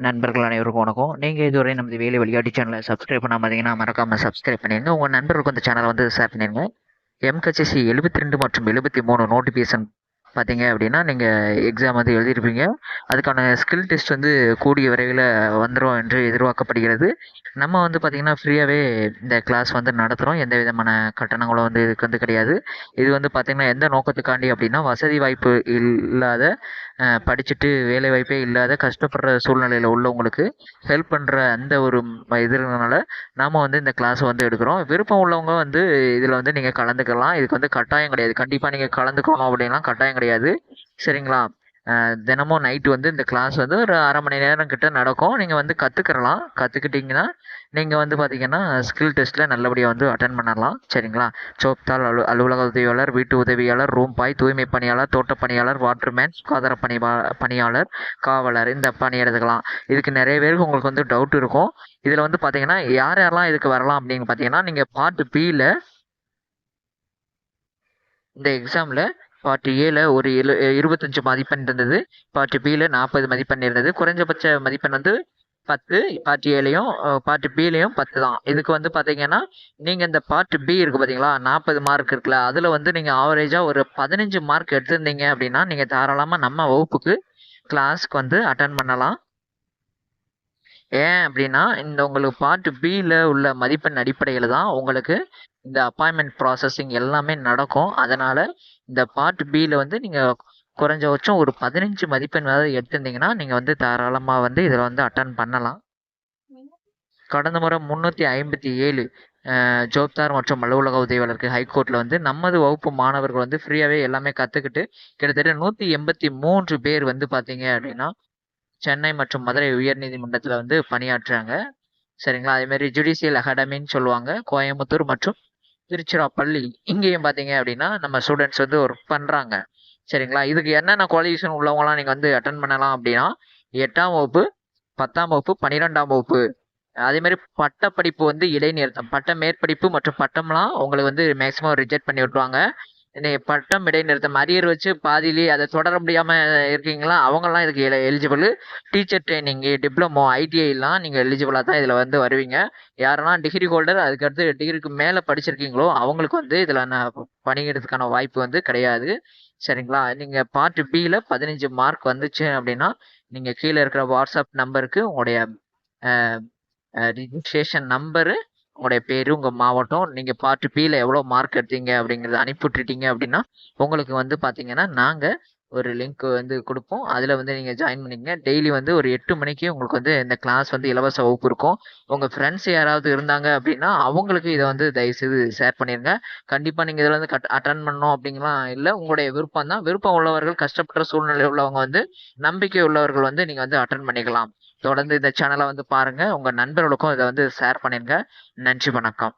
நண்பர்கள் அனைவருக்கும் வணக்கம். நீங்க இதுவரை நமது வேலை வழிகாட்டி சேனலை சப்ஸ்கிரைப் பண்ணாம இருந்தீங்கன்னா மறக்காம சப்ஸ்கிரைப் பண்ணிருங்க. உங்க நண்பர்களுக்கு இந்த சேனலை வந்து ஷேர் பண்ணிருங்க. எம்கசிசி 72 மற்றும் 73 நோட்டிஃபிகேஷன் பார்த்தீங்க அப்படின்னா நீங்கள் எக்ஸாம் வந்து எழுதியிருப்பீங்க. அதுக்கான ஸ்கில் டெஸ்ட் வந்து கூடிய விரைவில் வந்துடும் என்று எதிர்பார்க்கப்படுகிறது. நம்ம வந்து பார்த்திங்கன்னா ஃப்ரீயாகவே இந்த கிளாஸ் வந்து நடத்துகிறோம். எந்த விதமான கட்டணங்களும் வந்து இதுக்கு வந்து கிடையாது. இது வந்து பார்த்திங்கன்னா எந்த நோக்கத்துக்காண்டி அப்படின்னா வசதி வாய்ப்பு இல்லாத படிச்சுட்டு வேலை வாய்ப்பே இல்லாத கஷ்டப்படுற சூழ்நிலையில் உள்ளவங்களுக்கு ஹெல்ப் பண்ணுற அந்த ஒரு இதனால நாம் வந்து இந்த கிளாஸ் வந்து எடுக்கிறோம். விருப்பம் உள்ளவங்க வந்து இதில் வந்து நீங்கள் கலந்துக்கலாம். இதுக்கு வந்து கட்டாயம் கிடையாது. கண்டிப்பாக நீங்கள் கலந்துக்கணும் அப்படின்னா கட்டாயம் கிடையாது. சரிங்களா? தினமும் நைட்டு வந்து இந்த கிளாஸ் வந்து ஒரு 1/2 மணி நேரம் கிட்ட நடக்கும். நீங்கள் வந்து கற்றுக்கிறலாம். கற்றுக்கிட்டிங்கன்னா நீங்கள் வந்து பார்த்தீங்கன்னா ஸ்கில் டெஸ்ட்டில் நல்லபடியாக வந்து அட்டன் பண்ணலாம். சரிங்களா? சோப்தாள் அலுவலக உதவியாளர், வீட்டு உதவியாளர், ரூம் பாய், தூய்மை பணியாளர், தோட்டப் பணியாளர், வாட்டர்மேன், சுகாதார பணியாளர், காவலர், இந்த பணி எடுத்துக்கலாம். இதுக்கு நிறைய பேருக்கு உங்களுக்கு வந்து டவுட் இருக்கும். இதில் வந்து பார்த்தீங்கன்னா யார் யாரெல்லாம் இதுக்கு வரலாம் அப்படின்னு பார்த்தீங்கன்னா, நீங்கள் பார்ட் பியில் இந்த எக்ஸாமில் பார்ட் ஏல ஒரு 25 மதிப்பெண் இருந்தது. பார்ட் பியில் 40 மதிப்பெண் இருந்தது. குறைஞ்சபட்ச மதிப்பெண் வந்து 10. பார்ட் ஏலையும் பார்ட் பிலையும் 10 தான். இதுக்கு வந்து பார்த்தீங்கன்னா நீங்கள் இந்த பார்ட் பி இருக்குது பார்த்தீங்களா, 40 மார்க் இருக்குல்ல, அதில் வந்து நீங்கள் ஆவரேஜாக ஒரு 15 மார்க் எடுத்திருந்தீங்க அப்படின்னா நீங்கள் தாராளமாக நம்ம வகுப்புக்கு கிளாஸ்க்கு வந்து அட்டன் பண்ணலாம். ஏன் அப்படின்னா இந்த உங்களுக்கு பார்ட் பியில் உள்ள மதிப்பெண் அடிப்படையில் தான் உங்களுக்கு இந்த அப்பாயின்மெண்ட் ப்ராசஸிங் எல்லாமே நடக்கும். அதனால் இந்த பார்ட் பியில் வந்து நீங்கள் குறைஞ்சபட்சம் ஒரு 15 மதிப்பெண் எடுத்திருந்தீங்கன்னா நீங்கள் வந்து தாராளமாக வந்து இதில் வந்து அட்டன் பண்ணலாம். கடந்த முறை 357 ஜோப்தார் மற்றும் அலுவலக உதவியாளருக்கு ஹைகோர்ட்டில் வந்து நமது வகுப்பு மாணவர்கள் வந்து ஃப்ரீயாகவே எல்லாமே கற்றுக்கிட்டு கிட்டத்தட்ட 183 பேர் வந்து பார்த்தீங்க அப்படின்னா சென்னை மற்றும் மதுரை உயர்நீதிமன்றத்தில் வந்து பணியாற்றுறாங்க. சரிங்களா? அதேமாரி ஜுடிஷியல் அகாடமின்னு சொல்லுவாங்க. கோயம்புத்தூர் மற்றும் திருச்சிராப்பள்ளி இங்கேயும் பார்த்தீங்க அப்படின்னா நம்ம ஸ்டூடெண்ட்ஸ் வந்து ஒர்க் பண்ணுறாங்க. சரிங்களா? இதுக்கு என்னென்ன குவாலிஃபிகேஷன் உள்ளவங்களாம் நீங்கள் வந்து அட்டன் பண்ணலாம் அப்படின்னா 8ஆம் வகுப்பு, 10ஆம் வகுப்பு, 12ஆம் வகுப்பு, அதேமாதிரி பட்டப்படிப்பு வந்து இடைநிறுத்தம், பட்ட மேற்படிப்பு மற்றும் பட்டம்லாம் உங்களுக்கு வந்து மேக்ஸிமம் ரிஜெக்ட் பண்ணி விட்டுருவாங்க. நீங்கள் பட்டம் இடைநிறுத்தம் அரியர் வச்சு பாதியிலேயே அதை தொடர முடியாமல் இருக்கீங்களா, அவங்கெல்லாம் இதுக்கு எலிஜிபிள். டீச்சர் ட்ரைனிங்கு, டிப்ளமோ, ஐடிஐலாம் நீங்கள் எலிஜிபிளாக தான் இதில் வந்து வருவீங்க. யாரெல்லாம் டிகிரி ஹோல்டர் அதுக்கடுத்து டிகிரிக்கு மேலே படிச்சிருக்கீங்களோ அவங்களுக்கு வந்து இதில் பணியிடத்துக்கான வாய்ப்பு வந்து கிடையாது. சரிங்களா? நீங்கள் பார்ட் பியில் 15 மார்க் வந்துச்சு அப்படின்னா நீங்கள் கீழே இருக்கிற வாட்ஸ்அப் நம்பருக்கு உங்களுடைய ரிஜிஸ்ட்ரேஷன் நம்பரு, உங்களுடைய பேர், உங்கள் மாவட்டம், நீங்கள் பார்ட் பியில் எவ்வளோ மார்க் எடுத்தீங்க அப்படிங்கிறத அனுப்பிவிட்டுட்டீங்க அப்படின்னா உங்களுக்கு வந்து பார்த்தீங்கன்னா நாங்கள் ஒரு லிங்க் வந்து கொடுப்போம். அதில் வந்து நீங்கள் ஜாயின் பண்ணிக்கங்க. டெய்லி வந்து ஒரு 8 மணிக்கு உங்களுக்கு வந்து இந்த கிளாஸ் வந்து இலவச வகுப்பு இருக்கும். உங்கள் ஃப்ரெண்ட்ஸ் யாராவது இருந்தாங்க அப்படின்னா அவங்களுக்கு இதை வந்து தயவுசெய்து ஷேர் பண்ணிடுங்க. கண்டிப்பாக நீங்கள் இதில் வந்து அட்டன் பண்ணணும் அப்படிங்கலாம் இல்லை, உங்களுடைய விருப்பம் தான். விருப்பம் உள்ளவர்கள், கஷ்டப்பட்ட சூழ்நிலை உள்ளவங்க வந்து, நம்பிக்கை உள்ளவர்கள் வந்து நீங்கள் வந்து அட்டன் பண்ணிக்கலாம். தொடர்ந்து இந்த சேனலை வந்து பாருங்க. உங்க நண்பர்களுக்கும் இதை வந்து ஷேர் பண்ணிருங்க. நன்றி, வணக்கம்.